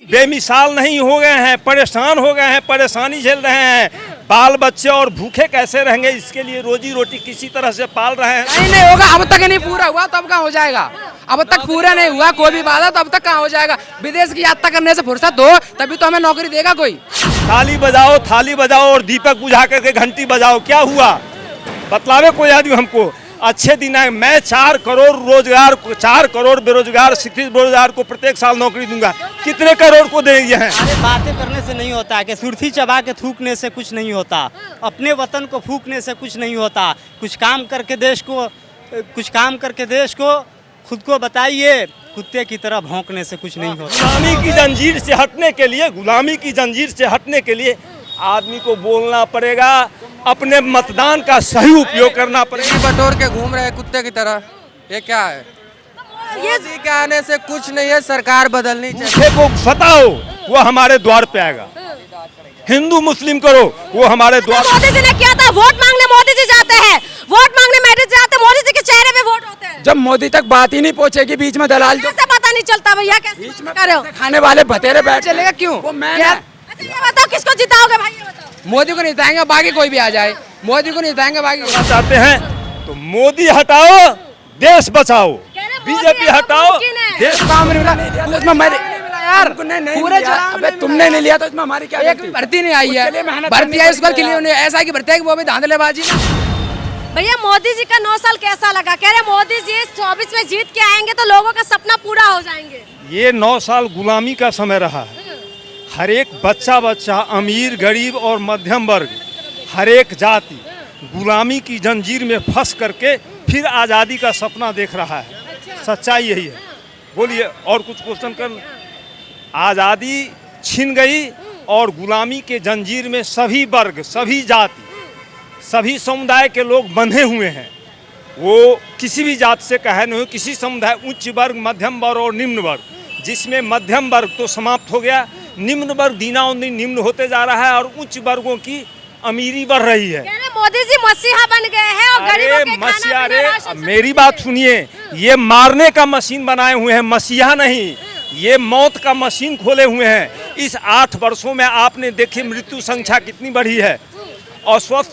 बेमिसाल नहीं हो गए हैं, परेशान हो गए हैं, परेशानी झेल रहे हैं। बाल बच्चे और भूखे कैसे रहेंगे, इसके लिए रोजी रोटी किसी तरह से पाल रहे हैं। नहीं होगा, अब तक नहीं पूरा हुआ तो अब कहाँ हो जाएगा। अब तक पूरा नहीं हुआ कोई भी वादा तो अब तक कहाँ हो जाएगा। विदेश की यात्रा करने से फुर्सत हो तभी तो हमें नौकरी देगा कोई। थाली बजाओ और दीपक बुझा करके घंटी बजाओ, क्या हुआ बतलावे कोई आदमी हमको। अच्छे दिन आए, मैं 4 करोड़ रोजगार, 4 करोड़ बेरोजगार शिक्षित बेरोजगार को प्रत्येक साल नौकरी दूंगा। कितने करोड़ को देंगे हैं? अरे बातें करने से नहीं होता कि सुर्खी चबा के थूकने से कुछ नहीं होता। अपने वतन को फूकने से कुछ नहीं होता। कुछ काम करके देश को खुद को बताइए। कुत्ते की तरह भौंकने से कुछ नहीं होता। गुलामी की जंजीर से हटने के लिए आदमी को बोलना पड़ेगा, अपने मतदान का सही उपयोग करना पड़ेगा। बटोर के घूम रहे कुत्ते की तरह, ये क्या है? मोदी के आने से कुछ नहीं है, सरकार बदलनी चाहिए। को बताओ वो हमारे द्वार पे आएगा। हिंदू मुस्लिम करो वो हमारे द्वार। मोदी जी ने किया था, वोट मांगने मोदी जी जाते हैं, वोट मांगने मोदी जी जाते हैं, मोदी जी के चेहरे पे वोट होते हैं। जब मोदी तक बात ही नहीं पहुंचेगी, बीच में दलाल जो पता नहीं चलता भैया कैसे कर रहे हो। खाने वाले भतेरे बैठ चलेगा क्यों? वो मैं ये बताओ किसको जिताओगे भाई, ये बताओ। मोदी को नहीं जिताएंगे, बाकी कोई भी आ जाए। मोदी को नहीं जिताएंगे, बाकी चाहते हैं तो मोदी हटाओ, देश बचाओ। बीजेपी हटाओ, देश काम नहीं मिला उसमें मेरे यार पूरे अबे तुमने नहीं लिया तो इसमें हमारी क्या? एक भी भर्ती नहीं आई है। भर्ती आई उसके लिए ऐसा की भर्ती है कि वो भी धांधलेबाजी। भैया मोदी जी का 9 साल कैसा लगा? कह रहे मोदी जी 24 में जीत के आएंगे तो लोगों का सपना पूरा हो जाएंगे। ये 9 साल गुलामी का समय रहा है। हर एक बच्चा अमीर गरीब और मध्यम वर्ग, हर एक जाति गुलामी की जंजीर में फंस करके फिर आज़ादी का सपना देख रहा है। सच्चाई यही है। बोलिए और कुछ क्वेश्चन कर। आज़ादी छिन गई और गुलामी के जंजीर में सभी वर्ग, सभी जाति, सभी समुदाय के लोग बंधे हुए हैं। वो किसी भी जात से कहे नहीं, किसी समुदाय, उच्च वर्ग, मध्यम वर्ग और निम्न वर्ग, जिसमें मध्यम वर्ग तो समाप्त हो गया, निम्न वर्ग दिनानुदिन निम्न होते जा रहा है और उच्च वर्गों की अमीरी बढ़ रही है। मोदी जी मसीहा बन गए हैं और गरीबों के मसीहा रे, मेरी बात सुनिए, ये मारने का मशीन बनाए हुए हैं, मसीहा नहीं, ये मौत का मशीन खोले हुए हैं। इस 8 वर्षों में आपने देखी मृत्यु संख्या कितनी बढ़ी है और स्वस्थ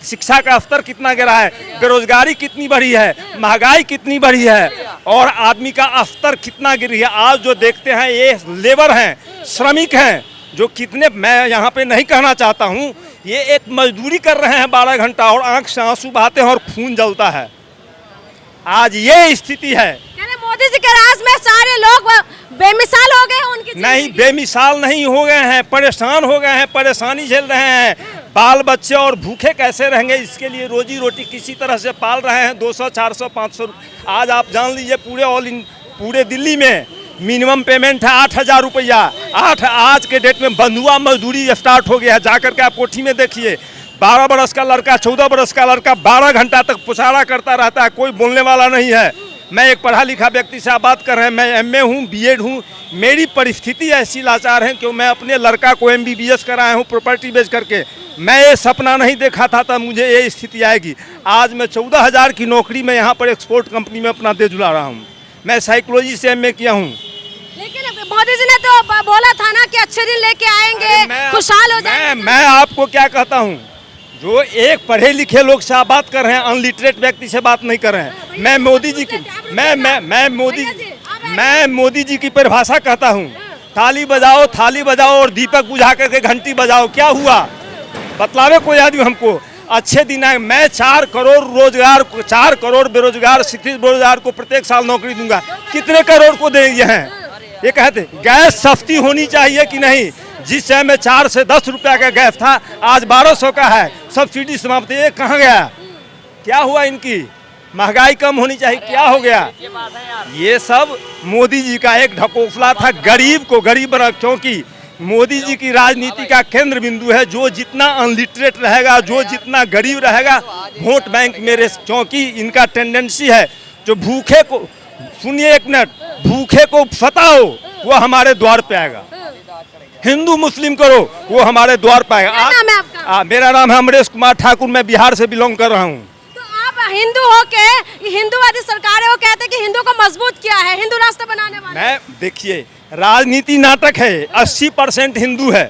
शिक्षा का स्तर कितना गिरा है, बेरोजगारी कितनी बढ़ी है, महंगाई कितनी बढ़ी है और आदमी का स्तर कितना गिरी है। आज जो देखते हैं ये लेबर हैं, श्रमिक हैं, जो कितने, मैं यहाँ पे नहीं कहना चाहता हूँ, ये एक मजदूरी कर रहे हैं 12 घंटा और आंख से आंसू बहाते हैं और खून जलता है। आज ये स्थिति है। मोदी जी के राज में सारे लोग बेमिसाल हो गए। उनकी नहीं, बेमिसाल नहीं हो गए हैं, परेशान हो गए हैं, परेशानी झेल रहे हैं। बाल बच्चे और भूखे कैसे रहेंगे, इसके लिए रोजी रोटी किसी तरह से पाल रहे हैं। 200, 400, 500। आज आप जान लीजिए पूरे दिल्ली में मिनिमम पेमेंट है 8,000 रुपया। आज के डेट में बंधुआ मजदूरी स्टार्ट हो गया है। जाकर के आप कोठी में देखिए, 12 बरस का लड़का, 14 बरस का लड़का 12 घंटा तक पुछाड़ा करता रहता है, कोई बोलने वाला नहीं है। मैं एक पढ़ा लिखा व्यक्ति से आप बात कर रहे हैं, मैं MA हूँ, BEd हूँ। मेरी परिस्थिति ऐसी लाचार है कि मैं अपने लड़का को MBBS कराया हूँ प्रॉपर्टी बेच करके। मैं ये सपना नहीं देखा था मुझे ये स्थिति आएगी। आज मैं 14,000 की नौकरी में यहाँ पर एक्सपोर्ट कंपनी में अपना दे जुला रहा हूँ। मैं साइकोलॉजी से MA किया हूँ। लेकिन मोदी जी ने तो बोला था ना कि अच्छे दिन लेके आएंगे, खुशहाल हो जाएंगे। मैं आपको क्या कहता हूँ, जो एक पढ़े लिखे लोग से आप बात कर रहे हैं, अनलिटरेट व्यक्ति से बात नहीं कर रहे हैं। मैं मोदी जी की मैं मोदी जी की परिभाषा कहता हूँ। थाली बजाओ और दीपक बुझा करके घंटी बजाओ, क्या हुआ बतलावे कोई आदमी हमको। अच्छे दिन आए, मैं 4 करोड़ बेरोजगार शिक्षित बेरोजगार को प्रत्येक साल नौकरी दूंगा। कितने करोड़ को देंगे हैं? ये कहते गैस सस्ती होनी चाहिए कि नहीं। जिस समय में 4 से 10 रुपया का गैस था, आज 1200 का है। सब्सिडी समाप्त, ये कहाँ गया? क्या हुआ? इनकी महंगाई कम होनी चाहिए, क्या हो गया? ये सब मोदी जी का एक ढकोसला था, गरीब को गरीब बना। क्योंकि मोदी जी की राजनीति का केंद्र बिंदु है, जो जितना अनलिटरेट रहेगा, जो जितना गरीब रहेगा, वोट बैंक मेरे। क्योंकि इनका टेंडेंसी है, जो भूखे को, सुनिए एक मिनट, भूखे को सताओ वो हमारे द्वार पे आएगा। हिंदू मुस्लिम करो वो हमारे द्वार पे आएगा। मेरा नाम है अमरेश कुमार ठाकुर, मैं बिहार से बिलोंग कर रहा हूँ। तो आप हिंदू हो के हिंदूवादी सरकार है, वो कहते हैं कि हिंदू को मजबूत किया है, हिंदू राष्ट्र बनाने वाले। मैं देखिए, राजनीति नाटक है। 80% हिंदू है।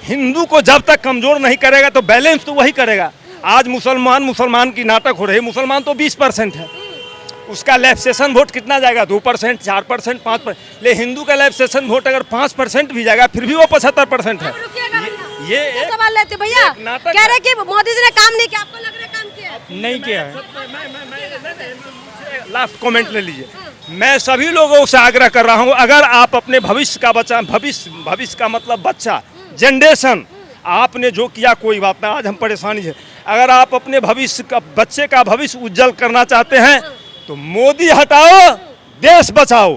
हिंदू को जब तक कमजोर नहीं करेगा तो बैलेंस तो वही करेगा। आज मुसलमान की नाटक हो रही है। मुसलमान तो 20% है, उसका लेफ्ट वोट कितना जाएगा? 2%, 4%, 5%। ले हिंदू का लेफ्ट वोट अगर 5% भी जाएगा फिर भी वो 75% है। ये एक सवाल लेते भैया, नाटक कह रहे कि मोदी जी ने काम नहीं किया, आपको लग रहा है काम किया है? नहीं किया है। लास्ट कमेंट ले लीजिए। मैं सभी लोगों से आग्रह कर रहा हूं, अगर आप अपने भविष्य का बच्चा, भविष्य का मतलब बच्चा, जनरेशन, आपने जो किया कोई बात नहीं, आज हम परेशानी है। अगर आप अपने भविष्य का, बच्चे का भविष्य उज्जवल करना चाहते हैं तो मोदी हटाओ, देश बचाओ।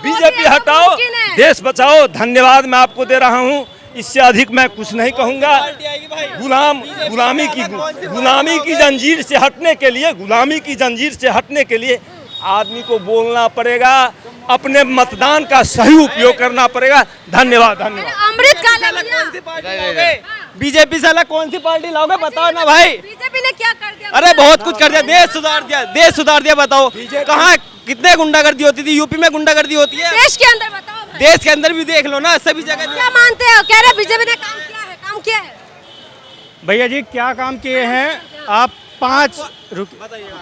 बीजेपी हटाओ, देश बचाओ। धन्यवाद मैं आपको दे रहा हूं। इससे अधिक मैं कुछ नहीं कहूंगा। गुलामी की जंजीर से हटने के लिए, गुलामी की जंजीर से हटने के लिए आदमी को बोलना पड़ेगा, अपने मतदान का सही उपयोग करना पड़ेगा। धन्यवाद, धन्यवाद। अमृत काल बीजेपी से अलग कौन सी पार्टी लाओगे बताओ ना भाई। बीजेपी ने क्या कर दिया? अरे बहुत कुछ कर दिया, देश सुधार दिया। बताओ कहाँ कितने गुंडागर्दी होती थी? यूपी में गुंडागर्दी होती है। देश के अंदर बताओ भाई। देश के अंदर भी देख लो ना, सभी जगह। क्या मानते हो? कह रहे बीजेपी ने काम किया है, काम किया है। भैया जी क्या काम किए हैं आप? 5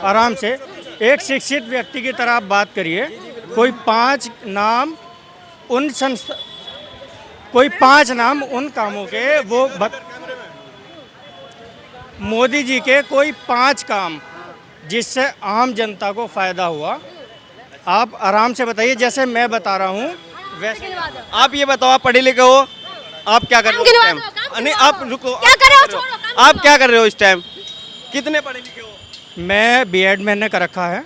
आराम से एक शिक्षित व्यक्ति की तरह आप बात करिए। कोई 5 नाम उन कामों के वो मोदी जी के कोई 5 काम जिससे आम जनता को फायदा हुआ, आप आराम से बताइए। जैसे मैं बता रहा हूँ वैसे आप ये बताओ, आप पढ़े लिखे हो, आप क्या कर रहे हो इस टाइम? नहीं आप रुको, क्या कर रहे हो? छोड़ो, काम आप क्या कर रहे हो इस टाइम? कितने पढ़े लिखे हो? मैं बीएड मैंने कर रखा है।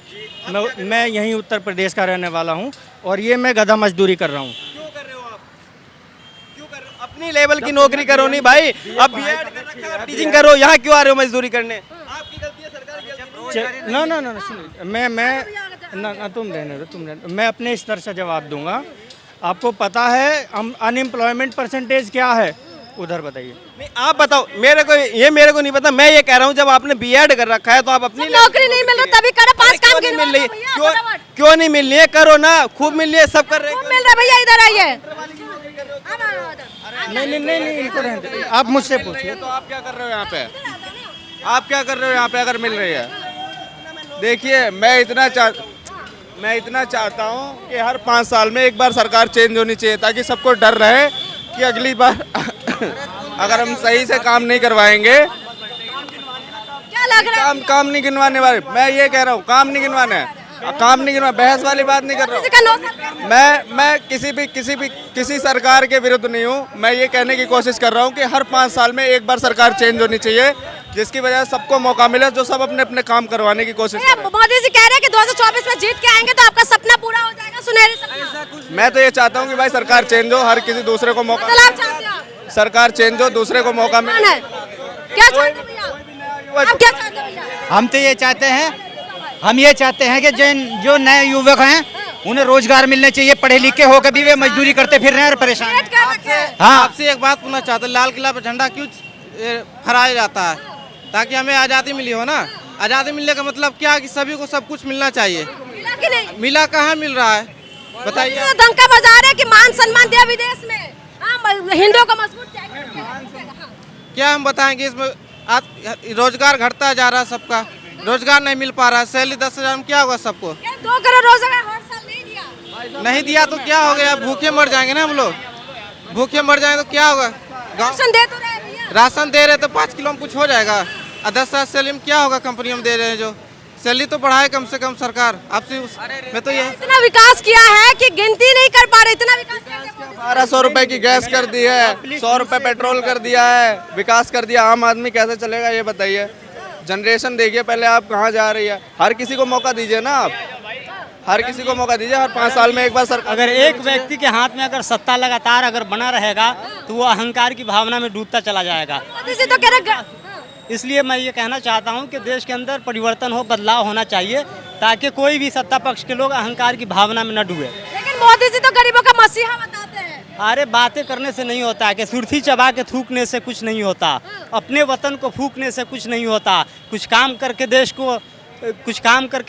मैं यहीं उत्तर प्रदेश का रहने वाला हूँ और ये मैं गधा मजदूरी कर रहा हूँ। क्यों कर रहे हो आप? क्यों कर रहे हो? अपनी लेवल की नौकरी करो नहीं भाई। अब बीएड कर रखा है, टीचिंग करो, यहाँ क्यों आ रहे हो मजदूरी करने? आपकी गलती है, सरकार की गलती नहीं। ना सुनिए, मैं तुम रहने दो। मैं अपने स्तर से जवाब दूंगा। आपको पता है अनएम्प्लॉयमेंट परसेंटेज क्या है उधर? बताइए। नहीं आप बताओ, मेरे को नहीं पता। मैं ये कह रहा हूँ जब आपने बीएड कर रखा है तो आप अपनी नौकरी नहीं मिल रही तभी करो। 5 काम क्यों नहीं मिल रही? क्यों नहीं मिल रही है? करो ना, खूब मिल रही है, सब कर रहे हैं। मिल रहा भैया, इधर आइए। नहीं इनको रहने दो। आप मुझसे पूछिए। तो आप क्या कर रहे हो यहाँ पे? आप क्या कर रहे हो यहाँ पे अगर मिल रही है? देखिए मैं इतना चाहता हूँ कि हर 5 साल में एक बार सरकार चेंज होनी चाहिए, ताकि सबको डर रहे कि अगली बार अगर हम सही से काम नहीं करवाएंगे। क्या लग रहा है? काम नहीं गिनवाने वाले, मैं ये कह रहा हूँ, काम नहीं गिनवाना है। बहस वाली बात नहीं कर रहा हूँ मैं। किसी सरकार के विरुद्ध नहीं हूँ। मैं ये कहने की कोशिश कर रहा हूँ कि हर 5 साल में एक बार सरकार चेंज होनी चाहिए, जिसकी वजह से सबको मौका मिले, जो सब अपने अपने काम करवाने की कोशिश कर रहे हैं। मोदी जी कह रहे हैं कि 2024 में जीत के आएंगे तो आपका सपना पूरा हो जाएगा, सुनहरी सपना। मैं तो ये चाहता हूँ कि भाई सरकार चेंज हो, हर किसी दूसरे को मौका, मतलब आप चाहते हो सरकार चेंज हो, दूसरे को मौका मिले। क्या चाहते हैं भैया? आप क्या चाहते हैं भैया? हम तो ये चाहते हैं कि जो नए युवक हैं उन्हें रोजगार मिलने चाहिए। पढ़े लिखे होकर भी वे मजदूरी करते फिर रहे हैं और परेशान हैं। हाँ, आपसे एक बात पूछना चाहते हैं, लाल किला पर झंडा क्यों फहराया जाता है? ताकि हमें आज़ादी मिली हो ना। आज़ादी मिलने का मतलब क्या? कि सभी को सब कुछ मिलना चाहिए। मिला कि नहीं? मिला कहाँ मिल रहा है बताइए। तो दंका बाजार है कि मान सम्मान दिया विदेश में। हिंदुओं को मजबूत किया। क्या हम बताएंगे इसमें? रोजगार घटता जा रहा है, सबका रोजगार नहीं मिल पा रहा है। सैलरी 10,000 में क्या होगा सबको? 2 करोड़ रोजगार हर साल नहीं दिया तो क्या हो गया? भूखे मर जाएंगे ना हम लोग। भूखे मर जाएंगे तो क्या होगा? राशन दे तो रहे भैया। राशन दे रहे तो 5 किलो में कुछ हो जाएगा। 10,000 सैलरी में क्या होगा? कंपनी में दे रहे हैं जो सैलरी तो बढ़ाए कम से कम सरकार। आपसे मैं तो ये इतना विकास किया है कि गिनती नहीं कर पा रहे। इतना विकास 1200 रुपए की गैस कर दी है, 100 रुपए पेट्रोल कर दिया है, विकास कर दिया। आम आदमी कैसे चलेगा ये बताइए? जनरेशन देखिए पहले आप कहाँ जा रही है। हर किसी को मौका दीजिए ना, आप हर किसी को मौका दीजिए। हर 5 साल में एक बार सरकार। अगर एक व्यक्ति के हाथ में अगर सत्ता लगातार अगर बना रहेगा तो वो अहंकार की भावना में डूबता चला जाएगा। मोदी जी तो कह रहे। इसलिए मैं ये कहना चाहता हूँ कि देश के अंदर परिवर्तन हो, बदलाव होना चाहिए, ताकि कोई भी सत्ता पक्ष के लोग अहंकार की भावना में न डूबे। लेकिन मोदी जी तो गरीबों का मसीहा बताते हैं। अरे बातें करने से नहीं होता है कि सुर्खी चबा के थूकने से कुछ नहीं होता। अपने वतन को फूकने से कुछ नहीं होता। कुछ काम करके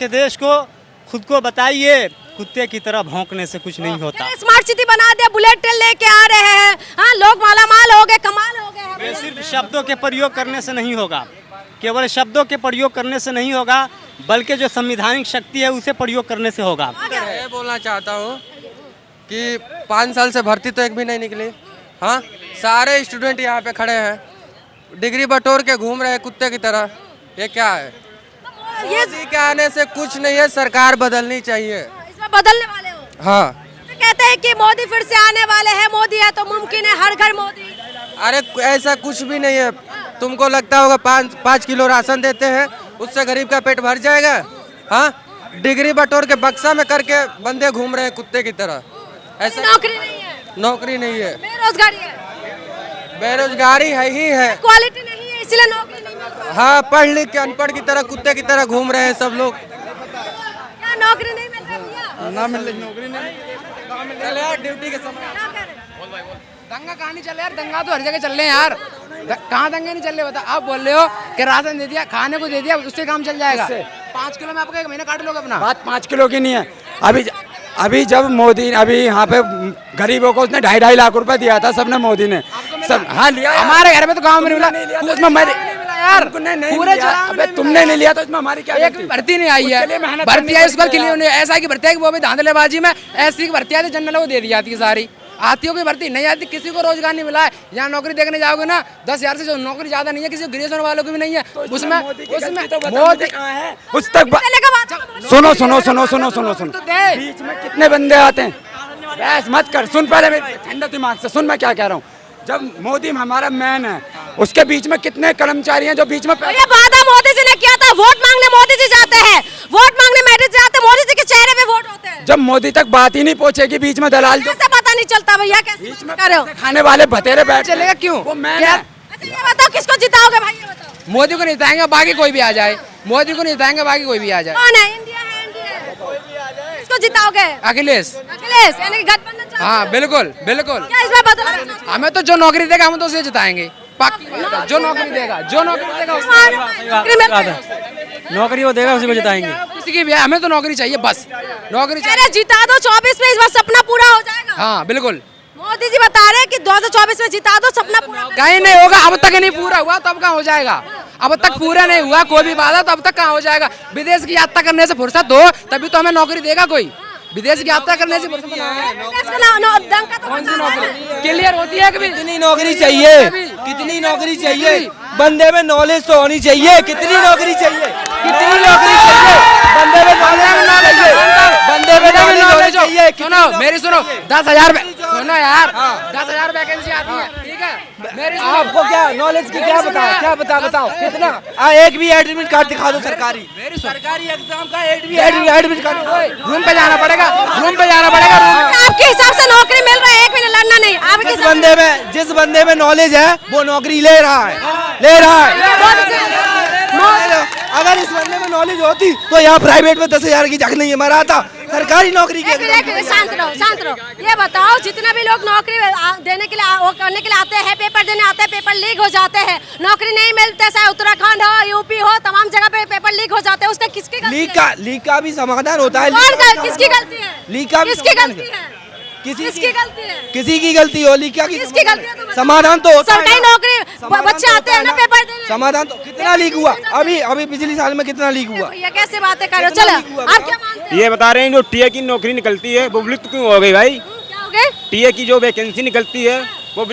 देश को खुद को बताइए कुत्ते की तरह भौंकने से कुछ नहीं होता। स्मार्ट सिटी बना दिया, बुलेट ट्रेन लेके आ रहे हैं, हाँ लोग मालामाल हो गए, कमाल हो गए। ये सिर्फ शब्दों के प्रयोग करने से नहीं होगा, केवल शब्दों के प्रयोग करने से नहीं होगा, बल्कि जो संवैधानिक शक्ति है उसे प्रयोग करने से होगा। मैं बोलना चाहता हूँ कि 5 साल से भर्ती तो एक भी नहीं निकली। हाँ, सारे स्टूडेंट यहाँ पे खड़े हैं, डिग्री बटोर के घूम रहे हैं कुत्ते की तरह। ये क्या है? मोदी के आने से कुछ नहीं है, सरकार बदलनी चाहिए। इसमें बदलने वाले हो? हाँ। तो कहते हैं कि मोदी फिर से आने वाले हैं, मोदी है तो मुमकिन है, हर घर मोदी। अरे ऐसा कुछ भी नहीं है। तुमको लगता होगा 5 किलो राशन देते हैं उससे गरीब का पेट भर जाएगा? हाँ, डिग्री बटोर के बक्सा में करके बंदे घूम रहे हैं कुत्ते की तरह। ऐसा नौकरी नहीं है, नौकरी नहीं है, बेरोजगारी है, बेरोजगारी है ही है, क्वालिटी नहीं है, इसलिए नौकरी नहीं मिल रही। हाँ, पढ़ लिख के अनपढ़ की तरह कुत्ते की तरह घूम रहे हैं सब लोग। क्या नौकरी नहीं मिल रही है? ना मिल रही नौकरी नहीं। चले यार ड्यूटी के समय। क्या कह रहे हैं? दंगा कहाँ नहीं चल रहा यार, दंगा तो हर जगह चल रहे हैं यार। कहाँ दंगे नहीं चल रहे बता? आप बोल रहे हो कि राशन दे दिया, खाने को दे दिया, उससे काम चल जाएगा। 5 किलो में आपका 1 महीना काट लोगे अपना। बात 5 किलो की नहीं है। अभी जब मोदी अभी यहाँ पे गरीबों को उसने 2.5 लाख रुपए दिया था, सबने मोदी ने सब हाँ लिया। हमारे घर में तो गाँव में नहीं मिला, उसमें यार पूरे अबे तुमने नहीं लिया तो इसमें हमारी क्या गलती? भर्ती नहीं आई है, भर्ती आई उसके लिए ऐसा की भर्ती है कि वो भी धांधलेबाजी में ऐसी की भर्ती आती जनरल को दे दी जाती है सारी। आतियों की भर्ती नहीं आती, किसी को रोजगार नहीं मिला है। यहाँ नौकरी देखने जाओगे ना 10,000 से जो नौकरी ज्यादा नहीं है, किसी ग्रेजुएशन वालों की भी नहीं है। उसमें मोदी उस तक सुनो सुनो सुनो सुनो सुनो सुनो बीच में कितने बंदे आते हैं? बस मत कर, सुन पहले मेरे ठंडा दिमाग से सुन मैं क्या कह रहा हूँ। जब मोदी हमारा मैन है, उसके बीच में कितने कर्मचारी हैं जो बीच में ये वादा मोदी जी ने किया था, वोट मांगने मोदी जी जाते हैं, वोट मांगने मोदी जी जाते हैं, मोदी जी के चेहरे पे वोट होते हैं। जब मोदी तक बात ही नहीं पहुंचेगी, बीच में दलाल जो कैसे पता नहीं चलता भैया, कैसे बीच में कर रहे हो? खाने वाले बतेरे बैठ चलेगा क्यों? वो मैन क्या? है। अच्छा ये बताओ किसको जिताओगे भाई, ये बताओ। मोदी को नहीं जिताएंगे, बाकी कोई भी आ जाए। मोदी को नहीं जिताएंगे, बाकी कोई भी आ जाए। कौन है? इंडिया है, इंडिया है। किसको जिताओगे? अखिलेश। अखिलेश यानी कि गठबंधन चाहते हो? हाँ बिल्कुल बिल्कुल। क्या इसमें बदलाव चाहते हो? हमें तो जो नौकरी देगा हम तो उसे जिताएंगे, पक्की बात है। जो नौकरी देगा नौकरी मिल रही है। नौकरी वो देगा उसी को जिताएंगे। किसी की भी है, हमें तो नौकरी चाहिए, बस नौकरी कह चाहिए। रहे जिता दो 24 में, इस बार सपना पूरा हो जाएगा। हाँ बिल्कुल। मोदी जी बता रहे हैं कि 2024 में जिता दो, सपना पूरा हो कहीं नहीं होगा, अब तक नहीं पूरा हुआ तब कहाँ हो जाएगा? अब तक पूरा नहीं हुआ कोई भी वादा, तो अब तक कहाँ हो जाएगा? विदेश की यात्रा करने से फुर्सत हो तभी तो हमें नौकरी देगा कोई। विदेश की यात्रा करने से फुर्सत कौन सी नौकरी क्लियर होती है? कितनी नौकरी चाहिए? कितनी नौकरी चाहिए? बंदे में नॉलेज तो होनी चाहिए। कितनी नौकरी चाहिए? कितनी नौकरी चाहिए? बंदे में नॉलेज चाहिए। बंदे में नॉलेज चाहिए। सुनो मेरी सुनो, 10,000 सुनो यार, 10,000 वैकेंसी आती है, ठीक है? मेरी आपको क्या नॉलेज की क्या बताओ कितना? एक भी एडमिट कार्ड दिखा दो सरकारी एग्जाम का, एडमिट कार्ड। रूम पे जाना पड़ेगा, रूम पे जाना पड़ेगा। आपके हिसाब से नौकरी मिल रहा है, एक मिनट लड़ना नहीं। आपके जिस बंदे में नॉलेज है वो नौकरी ले रहा है। अगर इस बंदे में नॉलेज होती तो यहाँ प्राइवेट में 10,000 की जगह नहीं मरा था, सरकारी नौकरी के। शांत रहो। ये बताओ जितने भी लोग नौकरी देने के लिए करने के लिए आते हैं, पेपर देने आते हैं, पेपर लीक हो जाते हैं, नौकरी नहीं मिलते, चाहे उत्तराखंड हो, यूपी हो, तमाम जगह पे पेपर लीक हो जाते हैं, उसका किसकी गलती है? लीक का भी समाधान होता है। किसकी गलती है? लीक का भी किसकी गलती है? किसी किसकी गलती है? किसी की गलती हो, लीक का किसकी गलती है? तो बताओ। समाधान तो होता है। सरकारी नौकरी बच्चे आते हैं ना पेपर देने। समाधान तो कितना लीक हुआ? अभी पिछले साल में कितना लीक हुआ? भैया कैसे बातें कर रहे हो? चलो आप क्या मानते हैं? ये बता रहे हैं जो टीए की नौकरी निकलती है वो विलुप्त क्यों हो गई भाई? क्या हो गए? टीए की जो वैकेंसी निकलती है वो